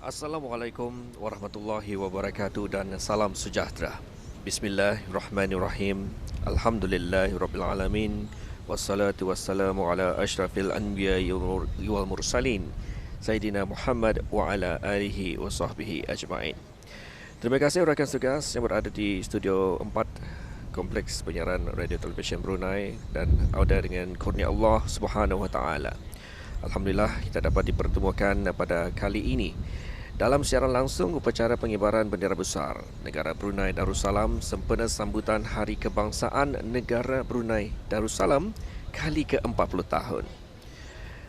Assalamualaikum warahmatullahi wabarakatuh dan salam sejahtera. Bismillahirrahmanirrahim. Alhamdulillahirabbil wassalatu wassalamu ala asyrafil anbiya'i wal mursalin Sayyidina Muhammad wa ala alihi wa sahbihi ajma'in. Terima kasih rakan tugas yang berada di studio 4 Kompleks Penyiaran Radio Television Brunei dan auda dengan kurnia Allah Subhanahu wa taala. Alhamdulillah kita dapat dipertemukan pada kali ini dalam siaran langsung upacara pengibaran bendera besar negara Brunei Darussalam sempena sambutan Hari Kebangsaan Negara Brunei Darussalam kali ke-40 tahun.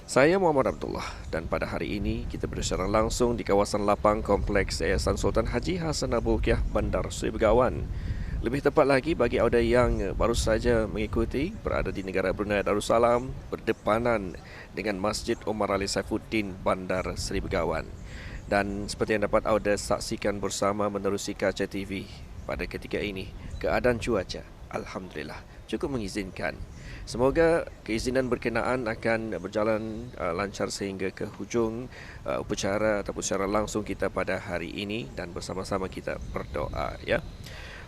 Saya Muhammad Abdullah dan pada hari ini kita bersiaran langsung di kawasan lapang Kompleks Yayasan Sultan Haji Hassan Al-Bolkiah Bandar Seri Begawan. Lebih tepat lagi bagi anda yang baru saja mengikuti berada di negara Brunei Darussalam berdepanan dengan Masjid Omar Ali Saifuddin Bandar Seri Begawan. Dan seperti yang dapat anda saksikan bersama menerusi kaca TV pada ketika ini, keadaan cuaca alhamdulillah cukup mengizinkan. Semoga keizinan berkenaan akan berjalan lancar sehingga ke hujung upacara ataupun secara langsung kita pada hari ini dan bersama-sama kita berdoa ya.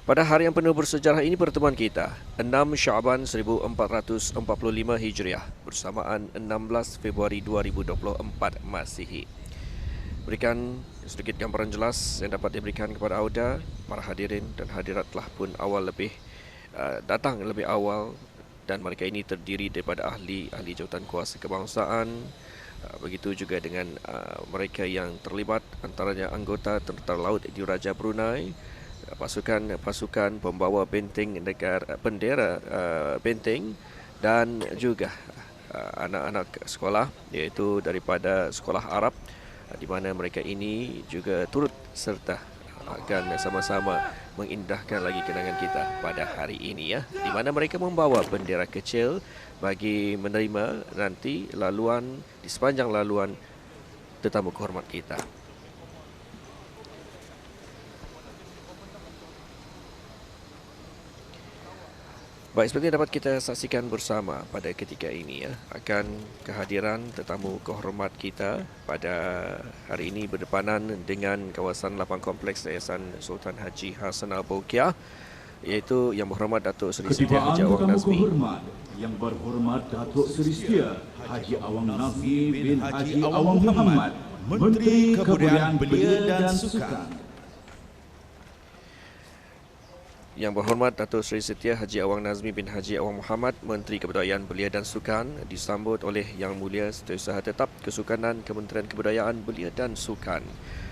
Pada hari yang penuh bersejarah ini pertemuan kita 6 Syaban 1445 Hijriah bersamaan 16 Februari 2024 Masihi. Berikan sedikit gambaran jelas yang dapat diberikan kepada auda. Para hadirin dan hadirat telah pun datang lebih awal dan mereka ini terdiri daripada ahli jawatan kuasa kebangsaan. Begitu juga dengan mereka yang terlibat antaranya anggota Tentera Laut Diraja Brunei, pasukan pembawa benteng bendera benteng dan juga anak-anak sekolah iaitu daripada sekolah Arab di mana mereka ini juga turut serta akan sama-sama mengindahkan lagi kenangan kita pada hari ini ya, di mana mereka membawa bendera kecil bagi menerima nanti laluan di sepanjang laluan tetamu kehormat kita. Baik, seperti dapat kita saksikan bersama pada ketika ini ya, akan kehadiran tetamu kehormat kita pada hari ini berdepanan dengan kawasan lapang kompleks Yayasan Sultan Haji Hassan Al-Bolkiah, iaitu Yang Berhormat Datuk Seri Setia Haji Awang Nazmi. Yang Berhormat Datuk Seri Setia Haji Awang Nazmi bin Haji Awang Muhammad, Menteri Kebudayaan Belia dan Sukan. Yang Berhormat Datuk Seri Setia Haji Awang Nazmi bin Haji Awang Muhammad, Menteri Kebudayaan Belia dan Sukan, disambut oleh Yang Mulia Setiausaha Tetap Kesukanan Kementerian Kebudayaan Belia dan Sukan,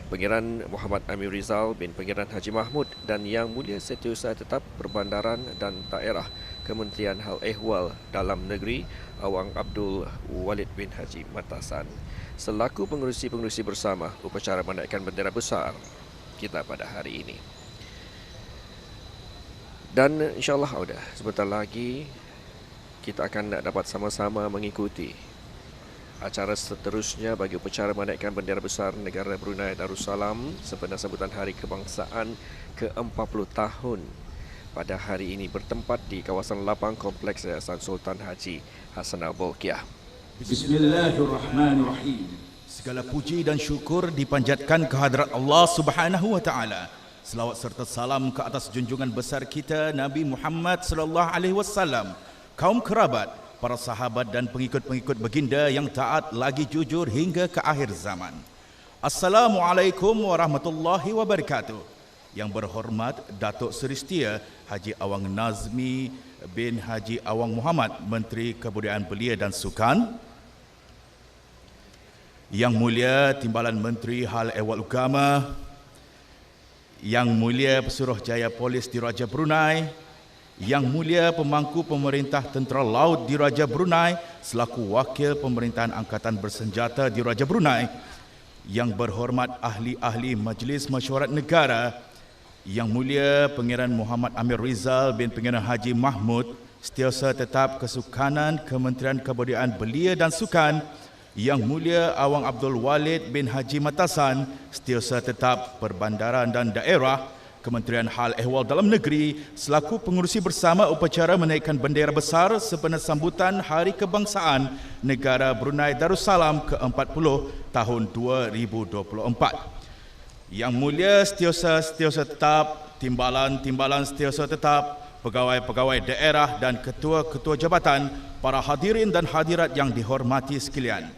Pangeran Muhammad Amir Rizal bin Pangeran Haji Mahmud dan Yang Mulia Setiausaha Tetap Perbandaran dan Daerah Kementerian Hal Ehwal Dalam Negeri Awang Abdul Walid bin Haji Matasan, selaku pengerusi-pengerusi bersama upacara menaikkan bendera besar kita pada hari ini. Dan insyaAllah sudah sebentar lagi kita akan dapat sama-sama mengikuti acara seterusnya bagi upacara menaikkan bendera besar negara Brunei Darussalam sempena sambutan Hari Kebangsaan ke-40 tahun pada hari ini bertempat di kawasan lapang Kompleks Yayasan Sultan Haji Hassan Al-Bolkiah. Bismillahirrahmanirrahim. Segala puji dan syukur dipanjatkan kehadrat Allah Subhanahu wa taala. Selawat serta salam ke atas junjungan besar kita Nabi Muhammad sallallahu alaihi wasallam, kaum kerabat, para sahabat dan pengikut-pengikut baginda yang taat lagi jujur hingga ke akhir zaman. Assalamualaikum warahmatullahi wabarakatuh. Yang Berhormat Datuk Seri Setia Haji Awang Nazmi bin Haji Awang Muhammad, Menteri Kebudayaan Belia dan Sukan. Yang Mulia Timbalan Menteri Hal Ehwal Agama, Yang Mulia Pesuruhjaya Polis Diraja Brunei, Yang Mulia Pemangku Pemerintah Tentera Laut Diraja Brunei selaku Wakil Pemerintahan Angkatan Bersenjata Diraja Brunei, Yang Berhormat Ahli-Ahli Majlis Mesyuarat Negara, Yang Mulia Pangeran Muhammad Amir Rizal bin Pangeran Haji Mahmud, Setiausaha Tetap Kesukanan Kementerian Kebudayaan Belia dan Sukan, Yang Mulia Awang Abdul Walid bin Haji Matasan, Setiausaha Tetap Perbandaran dan Daerah Kementerian Hal Ehwal Dalam Negeri selaku pengurusi bersama upacara menaikkan bendera besar sempena sambutan Hari Kebangsaan Negara Brunei Darussalam ke-40 tahun 2024. Yang Mulia Setiausaha Tetap, Timbalan-Timbalan Setiausaha Tetap, pegawai-pegawai daerah dan ketua-ketua jabatan, para hadirin dan hadirat yang dihormati sekalian.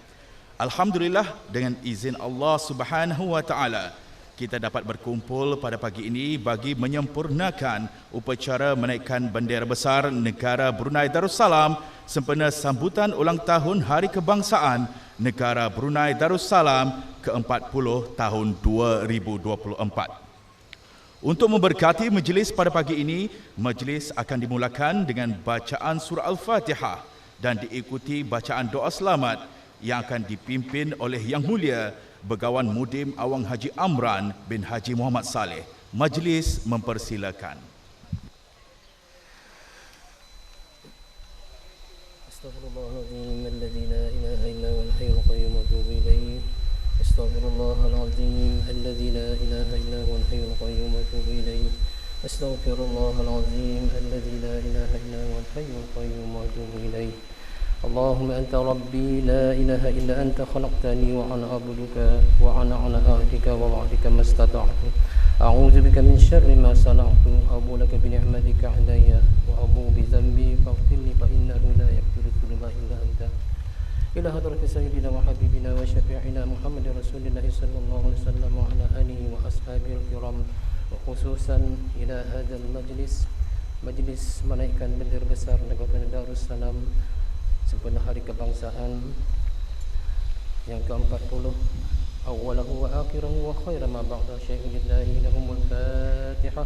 Alhamdulillah, dengan izin Allah Subhanahu wa taala, kita dapat berkumpul pada pagi ini bagi menyempurnakan upacara menaikkan bendera besar negara Brunei Darussalam sempena sambutan ulang tahun Hari Kebangsaan negara Brunei Darussalam ke-40 tahun 2024. Untuk memberkati majlis pada pagi ini, majlis akan dimulakan dengan bacaan surah Al-Fatihah dan diikuti bacaan doa selamat yang akan dipimpin oleh Yang Mulia Begawan Mudim Awang Haji Amran bin Haji Muhammad Saleh. Majlis mempersilakan. Astaghfirullahaladzim alladzi la ilaha illa huwal hayyul qayyum wa atubu ilaih. Astaghfirullahaladzim alladzi la ilaha illa huwal hayyul qayyum wa atubu ilaih. Astaghfirullahaladzim alladzi la ilaha illa huwal hayyul qayyum wa atubu ilaih. اللهم أنت ربي لا إله إلا أنت خلقتني وأنا عبدك وأنا على عهدك ووعدك ما استطعت أعوذ بك من شر ما صنعت أبو لك بنعمتك علي وأبو بذنبي فاغفر لي فإنه لا يغفر الذنوب إلا أنت إلى حضرة سيدنا وحبيبنا وشفيعنا محمد رسول الله صلى الله عليه وسلم وعلى آله وأصحابه الكرام وخصوصا إلى هذا المجلس مجلس menaikkan bendera besar negara Darussalam sempena Hari Kebangsaan yang ke-40, awalahu wa akhirahu wa khairan ma ba'da syai'in lillahi lahumul Fatihah.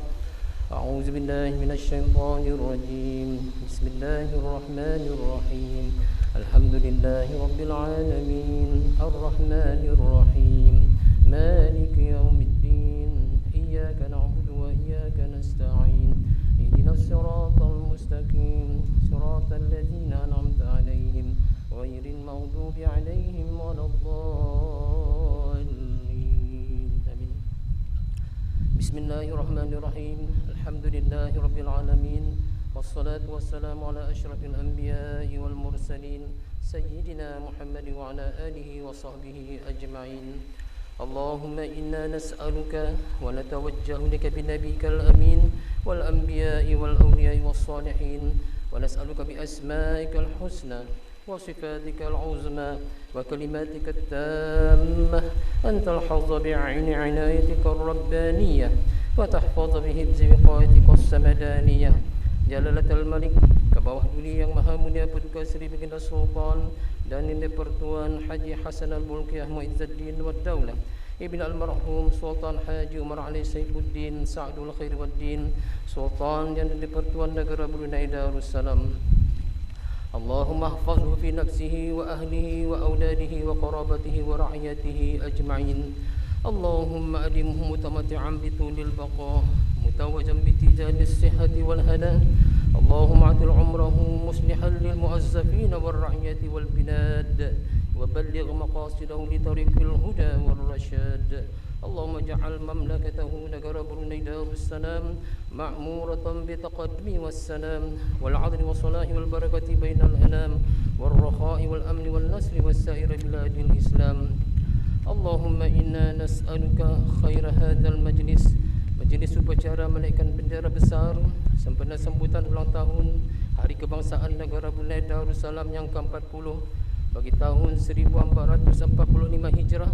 A'udzu billahi minasy syaithanir rajim. Bismillahirrahmanirrahim. Alhamdulillahi rabbil alamin. Arrahmanir rahim. Maliki yaumiddin. Iyyaka na'budu wa iyyaka nasta'in. Ihdinas siratal mustaqim. صراط الذين أنعمت عليهم غير المغضوب عليهم ولا الضالين آمين. بسم الله الرحمن الرحيم. الحمد لله رب العالمين والصلاة والسلام على أشرف الأنبياء والمرسلين سيدنا محمد وعلى آله وصحبه أجمعين. اللهم إنا نسألك ونتوجه لك بنبيك الأمين والأنبياء والأولياء والصالحين ونسألك بأسمائك الحسنى وصفاتك العظمى وكلماتك التامة أن تلحظ بعين عنايتك الربانية وتحفظ بحفظ وقايتك السمدانية. جلالة الملك kebawah duli yang maha mulia Putra Seri Baginda Sultan dan Nini Pertuan Haji Hasan Al-Mulkiyah Muizzuddin wa Daulah Ibn Al-Marhum Sultan Haji Umar Ali Saifuddin Sa'dul Khair Waddin Sultan dan Nini Pertuan Negara Brunei Darussalam. Allahumma hafazhu fi nafsihi wa ahlihi wa awladihi wa qarabatihi wa ra'iyatihi ajma'in. Allahumma adimhu mutamati'an bitulil baqa mutawajan bitijanis sihhati wal hana. اللهم اعطل عمره مصلحا للمؤزفين والرعية والبلاد وبلغ مقاصده لطريق الهدى والرشاد. اللهم اجعل مملكته نجر بروني دارالسلام معمورة بالتقدم والسلام والعدل والصلاح والبركة بين الأنام والرخاء والأمن والنصر والسائر بلاد الإسلام. اللهم إنا نسألك خير هذا المجلس Majlis upacara menaikkan bendera besar sempena sambutan ulang tahun Hari Kebangsaan Negara Brunei Darussalam yang ke-40 bagi tahun 1445 Hijrah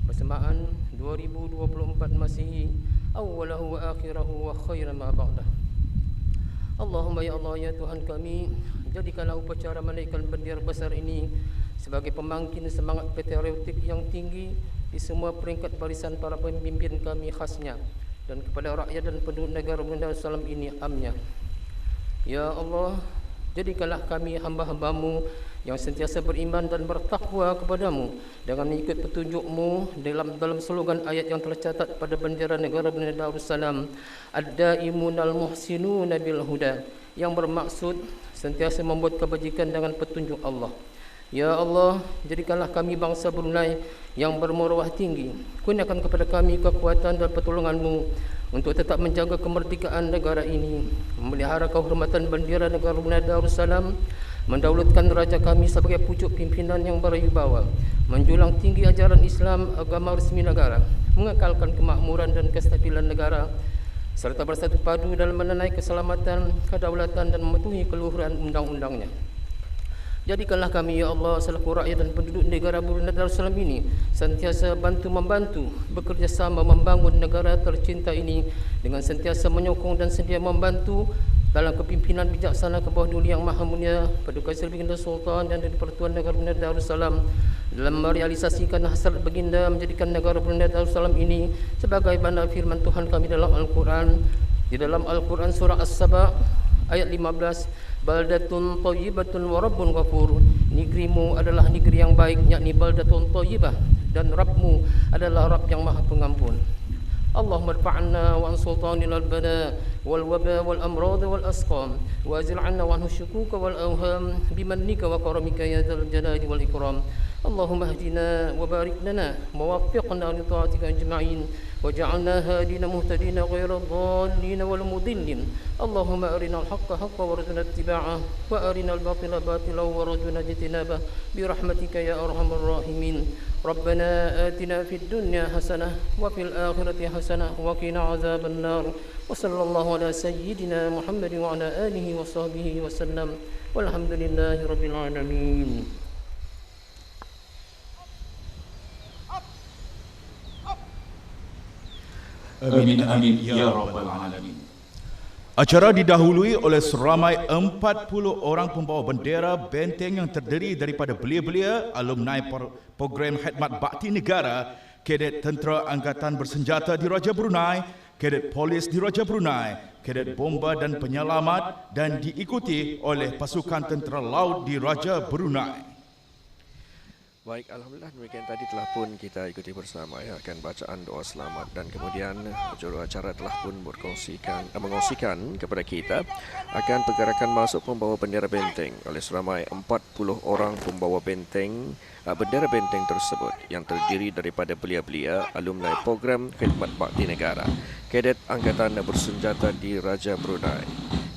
bersamaan 2024 Masihi, awalahu wa akhirahu wa khairan ma ba'dah. Allahumma ya Allah ya Tuhan kami, jadikanlah upacara menaikkan bendera besar ini sebagai pemangkin semangat patriotik yang tinggi di semua peringkat barisan para pemimpin kami khasnya dan kepada rakyat dan penduduk negara Brunei Darussalam ini amnya. Ya Allah, jadikanlah kami hamba-hambamu yang sentiasa beriman dan bertakwa kepadamu dengan mengikut petunjukmu dalam slogan ayat yang tercatat pada bendera negara Brunei Darussalam, ad-daimunal muhsinuna bil huda, yang bermaksud sentiasa membuat kebajikan dengan petunjuk Allah. Ya Allah, jadikanlah kami bangsa Brunei yang bermaruah tinggi. Kurniakan kepada kami kekuatan dan pertolongan-Mu untuk tetap menjaga kemerdekaan negara ini, memelihara kehormatan bendera negara Brunei Darussalam mendaulatkan raja kami sebagai pucuk pimpinan yang berwibawa, menjulang tinggi ajaran Islam agama resmi negara, mengekalkan kemakmuran dan kestabilan negara, serta bersatu padu dalam menenai keselamatan, kedaulatan dan mematuhi keluhuran undang-undangnya. Jadikanlah kami, ya Allah, selaku rakyat dan penduduk negara Brunei Darussalam ini sentiasa bantu-membantu, bekerjasama membangun negara tercinta ini dengan sentiasa menyokong dan sedia membantu dalam kepimpinan bijaksana ke bawah Duli Yang Maha Mulia Paduka Sri Baginda Sultan dan Di-Pertuan Negara Brunei Darussalam dalam merealisasikan hasrat baginda menjadikan negara Brunei Darussalam ini sebagai bandar firman Tuhan kami dalam Al-Quran. Di dalam Al-Quran surah As-Saba ayat 15, baldatun thayyibatun wa rabbun ghafur. Negerimu adalah negeri yang baik, yakni baldatun thayyibah, dan Rabbmu adalah Rabb yang Maha Pengampun. Allahumma irfa'na wa an sultanil al-bala wal waba wal amrad wal asqam wa azil 'anna wa anhu syukuka wal awham bimannika wa karamika ya dzal jalali wal ikram. Allahumma hdina wa barik lana wa waffiqna li ta'atika ajma'in waj'alna hadina muhtadina ghayra dhallin wal mudillin. Allahumma arina al-haqqa haqqan warzuqna ittiba'ah wa arina al-batila batilan warzuqna ijtinabah bi rahmatika ya arhamar rahimin. Rabbana atina fid dunya hasanah wa fil akhirati hasanah wa qina azaban nar. Wa sallallahu ala sayyidina Muhammad wa ala alihi wa sahbihi wa sallam. Walhamdulillahi rabbil alamin. Amin amin ya rabbal alamin. Acara didahului oleh seramai 40 orang pembawa bendera benteng yang terdiri daripada belia-belia alumni program khidmat bakti negara, kadet tentera angkatan bersenjata di Raja Brunei, kadet polis di Raja Brunei, kadet bomba dan penyelamat, dan diikuti oleh pasukan tentera laut di Raja Brunei. Baik, Alhamdulillah demikian tadi telah pun kita ikuti bersama ya akan bacaan doa selamat, dan kemudian juru acara telah pun mengongsikan kepada kita akan pergerakan masuk pembawa bendera benteng oleh seramai 40 orang pembawa bendera benteng tersebut yang terdiri daripada belia-belia alumni program khidmat bakti negara, kadet angkatan bersenjata di Raja Brunei,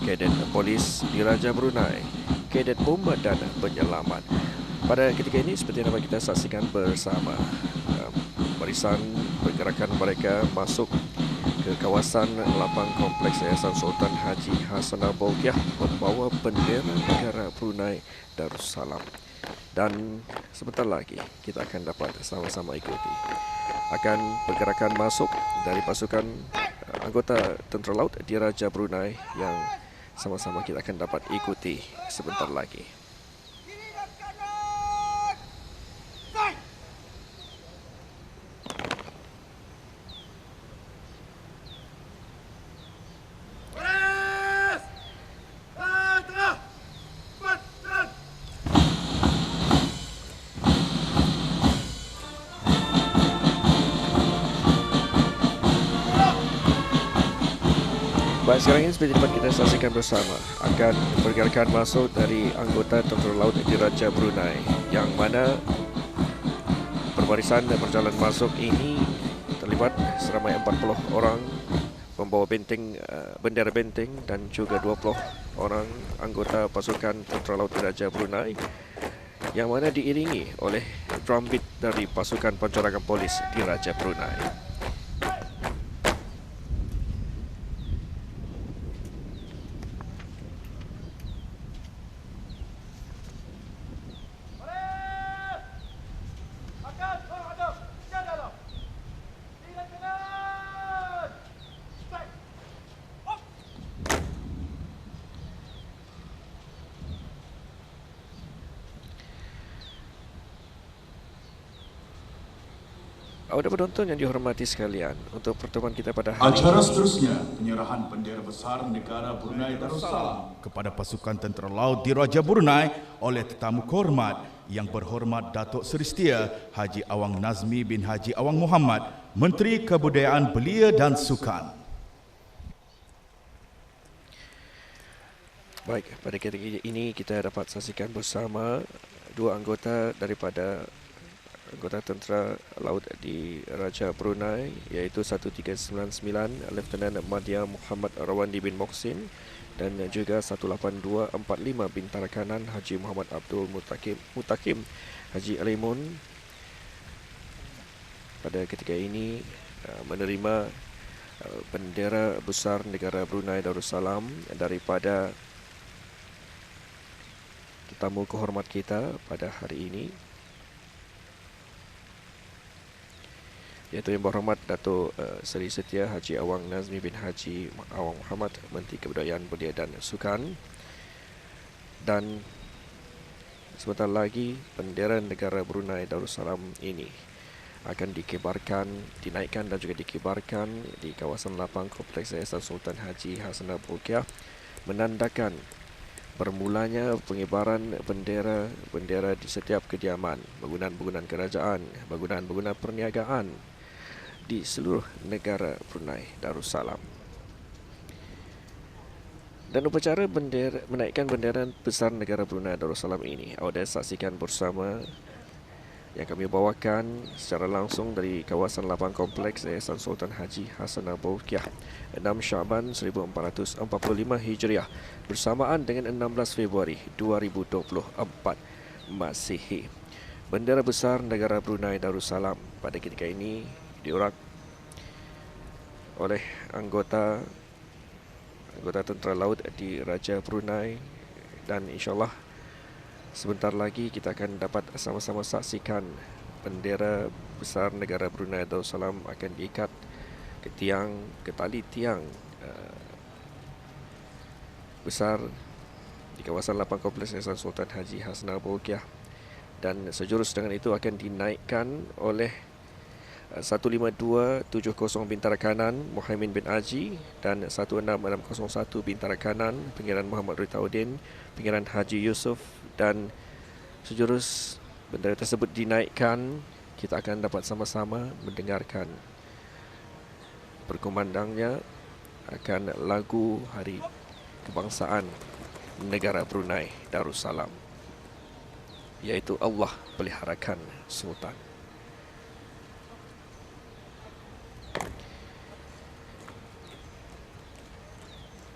kadet polis di Raja Brunei, kadet bomba dan penyelamat. Pada ketika ini seperti yang dapat kita saksikan bersama, barisan pergerakan mereka masuk ke kawasan lapang kompleks Yayasan Sultan Haji Hassanal Bolkiah membawa bendera negara Brunei Darussalam. Dan sebentar lagi kita akan dapat sama-sama ikuti akan pergerakan masuk dari pasukan anggota tentera laut di Raja Brunei yang sama-sama kita akan dapat ikuti sebentar lagi. Baik, sekarang ini seperti dapat kita saksikan bersama akan pergerakan masuk dari anggota tentera laut di Raja Brunei, yang mana perbarisan dan perjalanan masuk ini terlibat seramai 40 orang pembawa bendera benteng dan juga 20 orang anggota pasukan tentera laut di Raja Brunei, yang mana diiringi oleh drum beat dari pasukan pencorangan polis di Raja Brunei. Awak penonton yang dihormati sekalian, untuk pertemuan kita pada hari Acara seterusnya, penyerahan bendera besar negara Brunei Darussalam kepada pasukan tentera laut di Raja Brunei oleh tetamu kehormat yang berhormat Datuk Seri Setia Haji Awang Nazmi bin Haji Awang Muhammad, Menteri Kebudayaan Belia dan Sukan. Baik, pada ketika ini kita dapat saksikan bersama dua anggota daripada anggota tentera laut di Raja Brunei, iaitu 1399 Lieutenant Madya Muhammad Rawandi bin Moksin dan juga 18245 Bintara Kanan Haji Muhammad Abdul Mutakim Haji Alimun pada ketika ini menerima bendera besar negara Brunei Darussalam daripada tetamu kehormat kita pada hari ini, iaitu Yang Berhormat Datuk Seri Setia Haji Awang Nazmi bin Haji Awang Muhammad, Menteri Kebudayaan, Belia dan Sukan. Dan sebentar lagi bendera negara Brunei Darussalam ini akan dinaikkan dan juga dikibarkan di kawasan lapang Kompleks Yayasan Sultan Haji Hassanal Bolkiah, menandakan bermulanya pengibaran bendera di setiap kediaman, bangunan-bangunan kerajaan, bangunan-bangunan perniagaan di seluruh negara Brunei Darussalam. Dan upacara menaikkan bendera besar negara Brunei Darussalam ini awak saksikan bersama, yang kami bawakan secara langsung dari kawasan lapang Kompleks Yayasan Sultan Haji Hassanal Bolkiah, 6 Syaban 1445 Hijriah bersamaan dengan 16 Februari 2024 Masihi. Bendera besar negara Brunei Darussalam pada ketika ini diurak oleh anggota tentera laut di Raja Brunei, dan insyaAllah sebentar lagi kita akan dapat sama-sama saksikan bendera besar negara Brunei Darussalam akan diikat ke tali tiang besar di kawasan lapang Kompleks Yayasan Sultan Haji Hassanal Bolkiah, dan sejurus dengan itu akan dinaikkan oleh 15270 Bintara Kanan Muhaimin bin Aji dan 16601 Bintara Kanan Pangeran Muhammad Ritaudin, Pangeran Haji Yusof, dan sejurus bendera tersebut dinaikkan, kita akan dapat sama-sama mendengarkan berkumandangnya akan lagu Hari Kebangsaan negara Brunei Darussalam, iaitu Allah Peliharakan Sultan.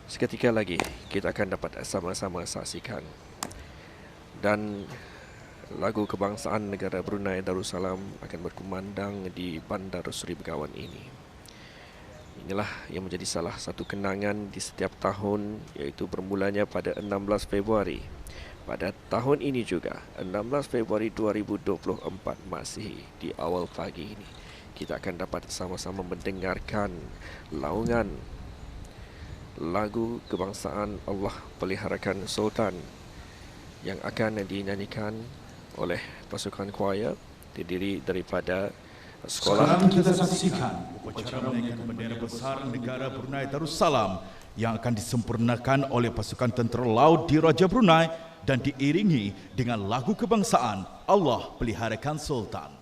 Seketika lagi kita akan dapat sama-sama saksikan, dan lagu kebangsaan negara Brunei Darussalam akan berkumandang di Bandar Seri Begawan ini. Inilah yang menjadi salah satu kenangan di setiap tahun, iaitu bermulanya pada 16 Februari. Pada tahun ini juga, 16 Februari 2024 Masihi, di awal pagi ini, kita akan dapat sama-sama mendengarkan laungan lagu kebangsaan Allah Peliharakan Sultan yang akan dinyanyikan oleh pasukan choir terdiri daripada sekolah. Sekarang kita saksikan upacara menaikkan bendera besar negara Brunei Darussalam yang akan disempurnakan oleh pasukan tentera laut di Raja Brunei dan diiringi dengan lagu kebangsaan Allah Peliharakan Sultan.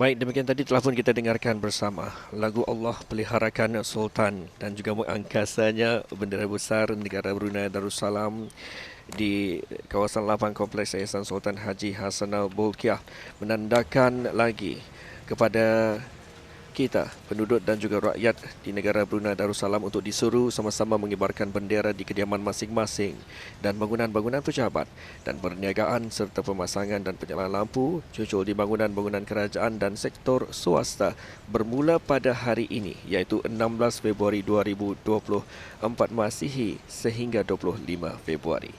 Baik, demikian tadi telah pun kita dengarkan bersama lagu Allah Peliharakan Sultan dan juga mengangkasanya bendera besar negara Brunei Darussalam di kawasan lapang Kompleks Yayasan Sultan Haji Hassanal Bolkiah, menandakan lagi kepada kita, penduduk dan juga rakyat di negara Brunei Darussalam untuk disuruh sama-sama mengibarkan bendera di kediaman masing-masing dan bangunan-bangunan pejabat dan perniagaan serta pemasangan dan penyalaan lampu cucul di bangunan-bangunan kerajaan dan sektor swasta bermula pada hari ini iaitu 16 Februari 2024 Masihi sehingga 25 Februari.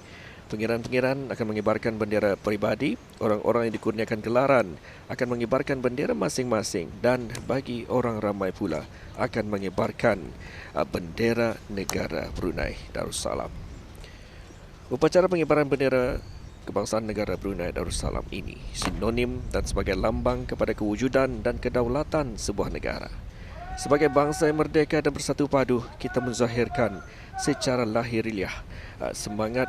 Pengiran-pengiran akan mengibarkan bendera peribadi, orang-orang yang dikurniakan gelaran akan mengibarkan bendera masing-masing dan bagi orang ramai pula akan mengibarkan bendera negara Brunei Darussalam. Upacara pengibaran bendera kebangsaan negara Brunei Darussalam ini sinonim dan sebagai lambang kepada kewujudan dan kedaulatan sebuah negara. Sebagai bangsa yang merdeka dan bersatu padu, kita menzahirkan secara lahiriah semangat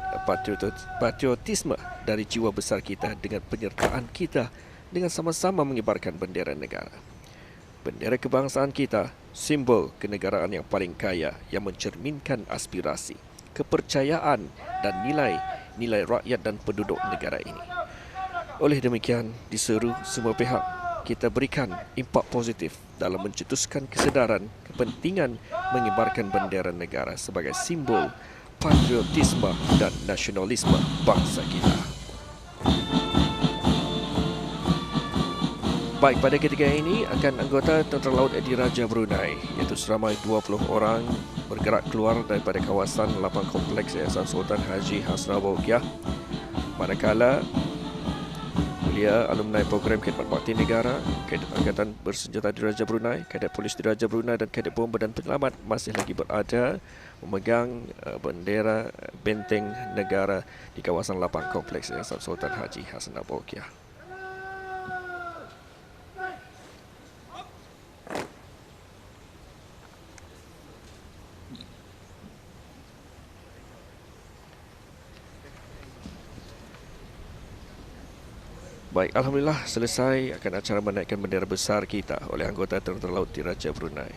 patriotisme dari jiwa besar kita dengan penyertaan kita dengan sama-sama mengibarkan bendera negara. Bendera kebangsaan kita, simbol kenegaraan yang paling kaya yang mencerminkan aspirasi, kepercayaan dan nilai rakyat dan penduduk negara ini. Oleh demikian, diseru semua pihak kita berikan impak positif dalam mencetuskan kesedaran kepentingan mengibarkan bendera negara sebagai simbol patriotisme dan nasionalisme bangsa kita. Baik, pada ketika ini akan anggota Tentera Laut Diraja Brunei iaitu seramai 20 orang bergerak keluar daripada kawasan lapang Kompleks Yayasan Sultan Haji Hassanal Bolkiah, manakala belia alumni program Khidmat Bakti Negara, Kadet Angkatan Bersenjata Diraja Brunei, Kadet Polis Diraja Brunei dan Kadet Bomba dan Penyelamat masih lagi berada memegang bendera benteng negara di kawasan lapang Kompleks Yayasan Sultan Haji Hassanal Bolkiah. Baik, Alhamdulillah selesai akan acara menaikkan bendera besar kita oleh anggota Tentera Laut Diraja Brunei.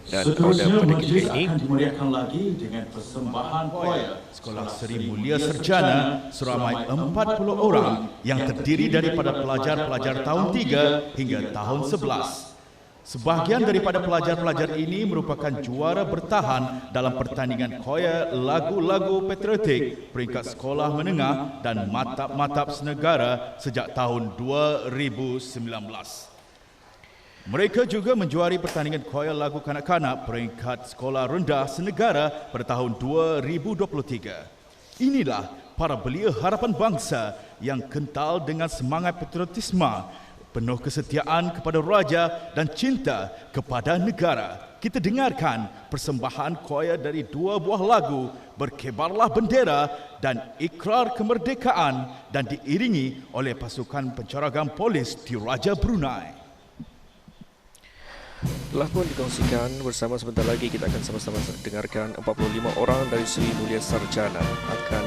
Dan pada ketika ini dimeriahkan lagi dengan persembahan choir Sekolah Seri Mulia Sarjana seramai 40 orang yang terdiri daripada pelajar-pelajar tahun 3 hingga tahun 11. Sebahagian daripada pelajar-pelajar ini merupakan juara bertahan dalam pertandingan choir lagu-lagu patriotik peringkat sekolah menengah dan matap-matap senegara sejak tahun 2019. Mereka juga menjuari pertandingan choir lagu kanak-kanak peringkat sekolah rendah senegara pada tahun 2023. Inilah para belia harapan bangsa yang kental dengan semangat patriotisme, penuh kesetiaan kepada raja dan cinta kepada negara. Kita dengarkan persembahan choir dari 2 buah lagu Berkibarlah Bendera dan Ikrar Kemerdekaan dan diiringi oleh pasukan penceragam polis Diraja Brunei. telah pun dikongsikan bersama. Sebentar lagi kita akan sama-sama dengarkan 45 orang dari Seri Mulia Sarjana akan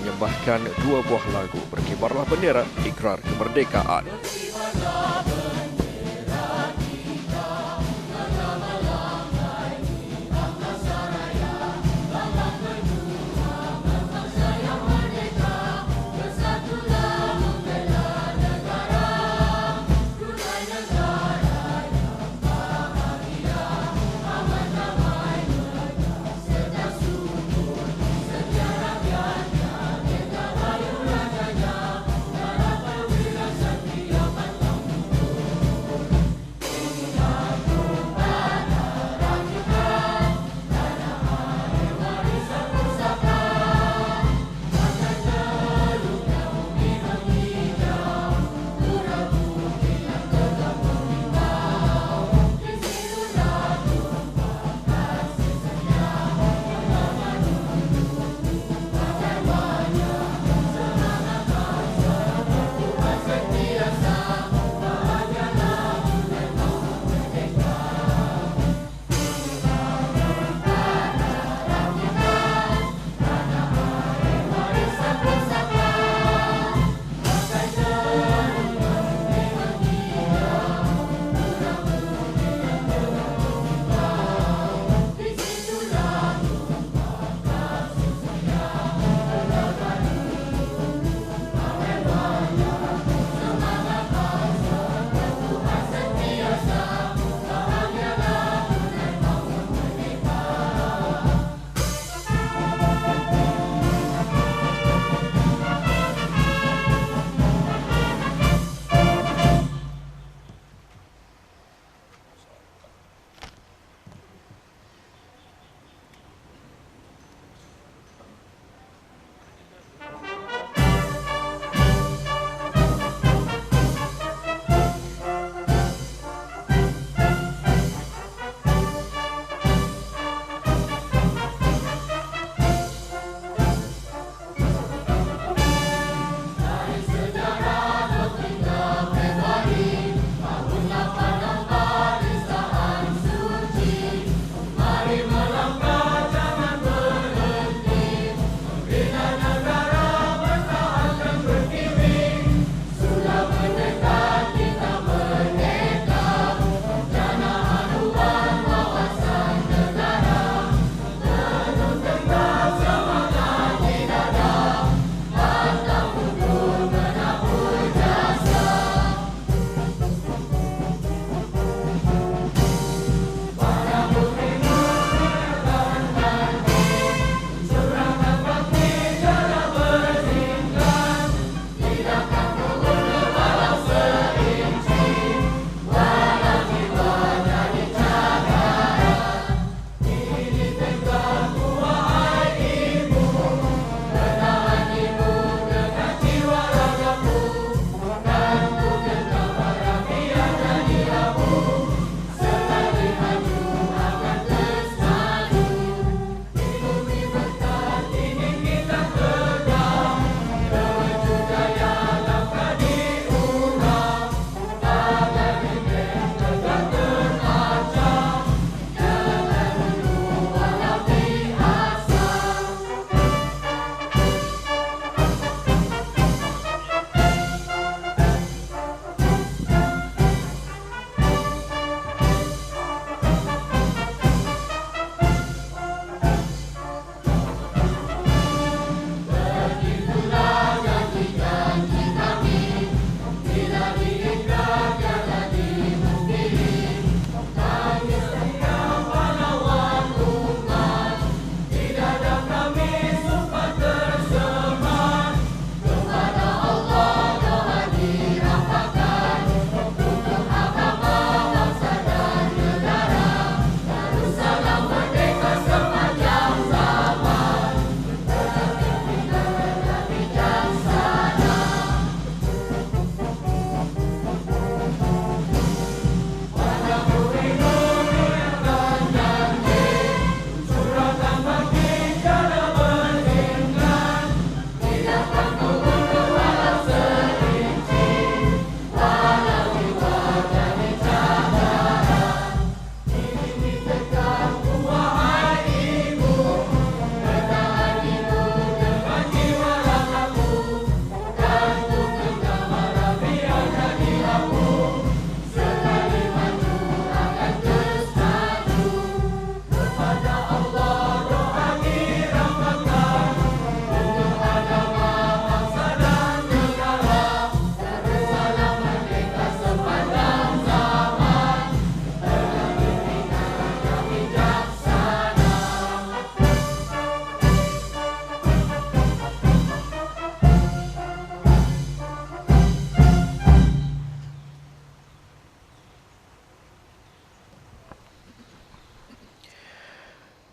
menyembahkan 2 buah lagu Berkibarlah Bendera, Ikrar Kemerdekaan.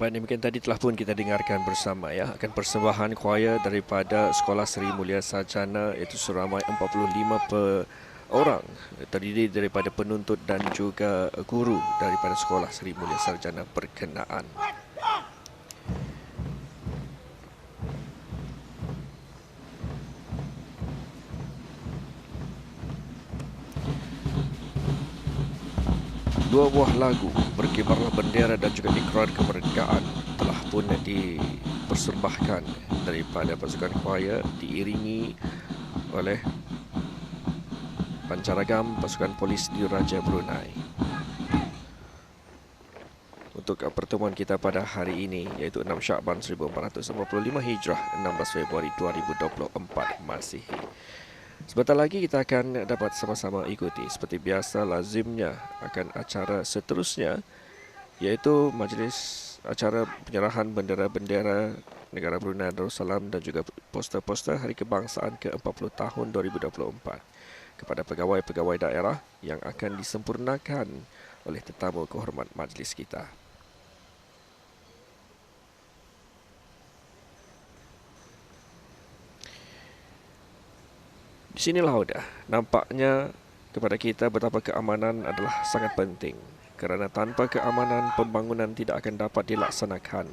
Baik, demikian tadi telah pun kita dengarkan bersama ya akan persembahan choir daripada Sekolah Seri Mulia Sarjana, iaitu seramai 45 orang terdiri daripada penuntut dan juga guru daripada Sekolah Seri Mulia Sarjana berkenaan. Dua buah lagu Berkibarlah Bendera dan juga Ikrar Kemerdekaan telah pun dipersembahkan daripada pasukan choir diiringi oleh pancaragam pasukan polis Diraja Brunei. Untuk pertemuan kita pada hari ini iaitu 6 Syakban 1445 Hijrah, 16 Februari 2024 Masihi. Sebentar lagi kita akan dapat sama-sama ikuti seperti biasa lazimnya akan acara seterusnya, iaitu majlis acara penyerahan bendera-bendera negara Brunei Darussalam dan juga poster-poster Hari Kebangsaan ke-40 tahun 2024 kepada pegawai-pegawai daerah yang akan disempurnakan oleh tetamu kehormat majlis kita. Di sinilah sudah nampaknya kepada kita betapa keamanan adalah sangat penting, kerana tanpa keamanan pembangunan tidak akan dapat dilaksanakan.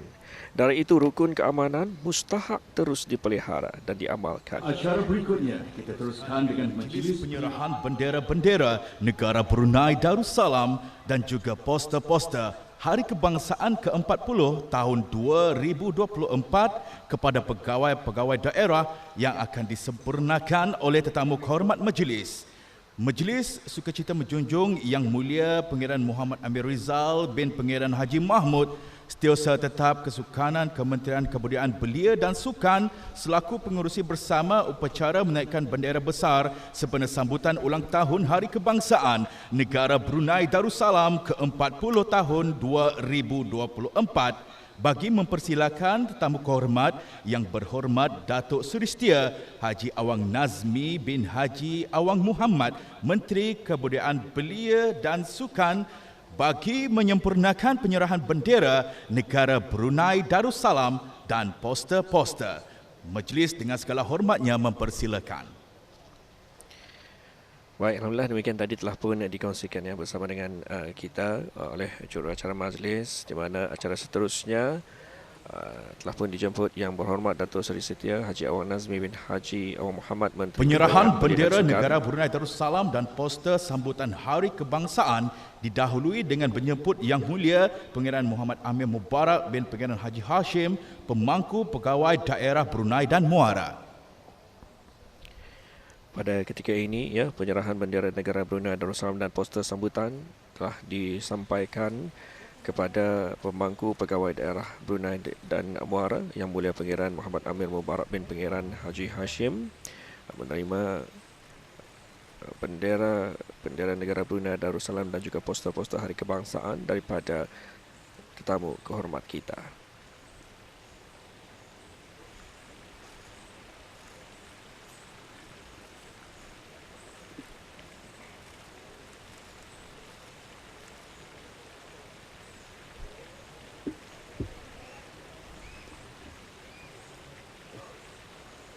Dari itu rukun keamanan mustahak terus dipelihara dan diamalkan. Acara berikutnya kita teruskan dengan majlis penyerahan bendera-bendera negara Brunei Darussalam dan juga poster-poster Hari Kebangsaan ke-40 tahun 2024 kepada pegawai-pegawai daerah yang akan disempurnakan oleh tetamu kehormat majlis. Majlis sukacita menjunjung Yang Mulia Pangeran Muhammad Amir Rizal bin Pangeran Haji Mahmud, Setiausaha Tetap Kesukanan Kementerian Kebudayaan Belia dan Sukan selaku pengerusi bersama upacara menaikkan bendera besar sempena sambutan ulang tahun Hari Kebangsaan Negara Brunei Darussalam ke-40 tahun 2024 bagi mempersilakan tetamu kehormat Yang Berhormat Datuk Seri Setia Haji Awang Nazmi bin Haji Awang Muhammad, Menteri Kebudayaan Belia dan Sukan, bagi menyempurnakan penyerahan bendera negara Brunei Darussalam dan poster-poster. Majlis dengan segala hormatnya mempersilakan. Baik, alhamdulillah demikian tadi telah pun dikongsikan ya bersama dengan kita oleh juruacara majlis, di mana acara seterusnya telah pun dijemput Yang Berhormat Datuk Seri Setia Haji Awang Nazmi bin Haji Awang Muhammad, Menteri Penyerahan bendera negara Brunei Darussalam dan poster sambutan Hari Kebangsaan didahului dengan menjemput Yang Mulia Pangeran Muhammad Amir Mubarak bin Pangeran Haji Hashim, pemangku pegawai daerah Brunei dan Muara. Pada ketika ini ya, penyerahan bendera negara Brunei Darussalam dan poster sambutan telah disampaikan kepada pemangku pegawai daerah Brunei dan Muara Yang Mulia Pangeran Muhammad Amir Mubarak bin Pangeran Haji Hashim, menerima bendera negara Brunei Darussalam dan juga poster-poster Hari Kebangsaan daripada tetamu kehormat kita.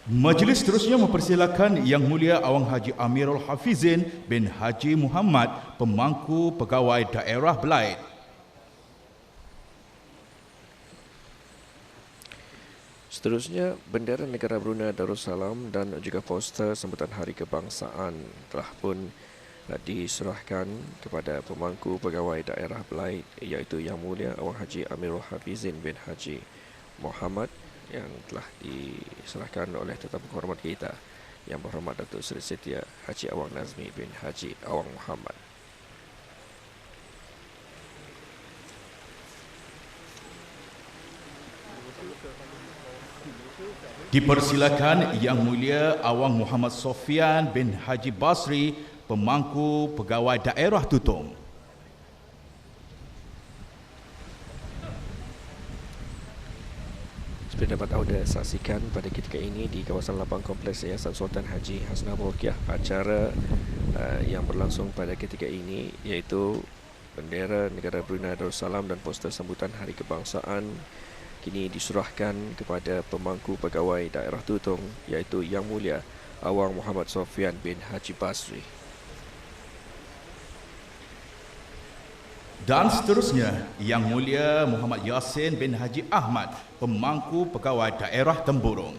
Majlis seterusnya mempersilakan Yang Mulia Awang Haji Amirul Hafizin bin Haji Muhammad, pemangku pegawai daerah Belait. Seterusnya, bendera negara Brunei Darussalam dan juga poster sambutan Hari Kebangsaan telah pun diserahkan kepada pemangku pegawai daerah Belait, iaitu Yang Mulia Awang Haji Amirul Hafizin bin Haji Muhammad, yang telah diserahkan oleh tetamu kehormat kita Yang Berhormat Datuk Seri Setia Haji Awang Nazmi bin Haji Awang Muhammad. Dipersilakan Yang Mulia Awang Muhammad Sofian bin Haji Basri, pemangku pegawai daerah Tutong. Seperti dapat anda saksikan pada ketika ini di kawasan lapang kompleks Yayasan Sultan Haji Hasnah Bolkiah, acara yang berlangsung pada ketika ini iaitu Bendera negara Brunei Darussalam dan poster sambutan Hari Kebangsaan kini diserahkan kepada pemangku pegawai daerah Tutong iaitu Yang Mulia Awang Muhammad Sofyan bin Haji Basri. Dan seterusnya, Yang Mulia Muhammad Yassin bin Haji Ahmad, pemangku pegawai daerah Temburong.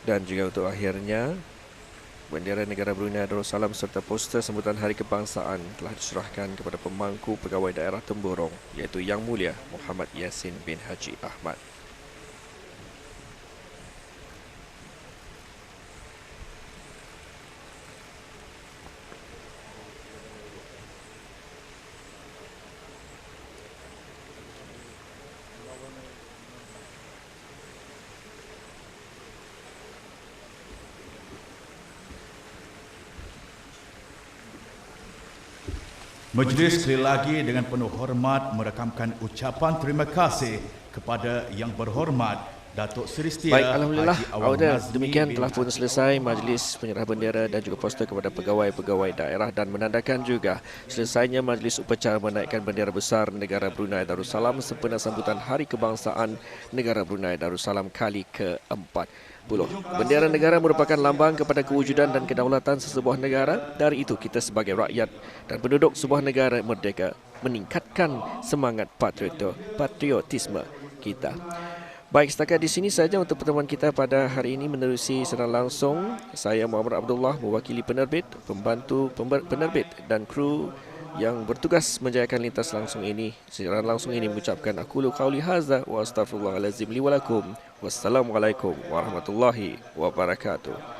Dan juga untuk akhirnya, bendera negara Brunei Darussalam serta poster sambutan Hari Kebangsaan telah diserahkan kepada pemangku pegawai daerah Temburong iaitu Yang Mulia Muhammad Yassin bin Haji Ahmad. Majlis sekali lagi dengan penuh hormat merekamkan ucapan terima kasih kepada Yang Berhormat Datuk Seri Setia Baik, Alhamdulillah, Haji Awang Auda, Nazmi demikian bin telah pun selesai majlis penyerah bendera dan juga poster kepada pegawai-pegawai daerah dan menandakan juga selesainya majlis upacara menaikkan bendera besar negara Brunei Darussalam sempena sambutan Hari Kebangsaan negara Brunei Darussalam kali ke-40. Bendera negara merupakan lambang kepada kewujudan dan kedaulatan sesebuah negara. Dari itu kita sebagai rakyat dan penduduk sebuah negara merdeka meningkatkan semangat patriotisme kita. Baik, setakat di sini saja untuk pertemuan kita pada hari ini menerusi secara langsung. Saya Muhammad Abdullah mewakili penerbit, pembantu penerbit dan kru yang bertugas menjayakan lintas langsung ini. Secara langsung ini mengucapkan aqulu qauli hadza wa astaghfirullahalazim li wa lakum. Wassalamualaikum warahmatullahi wabarakatuh.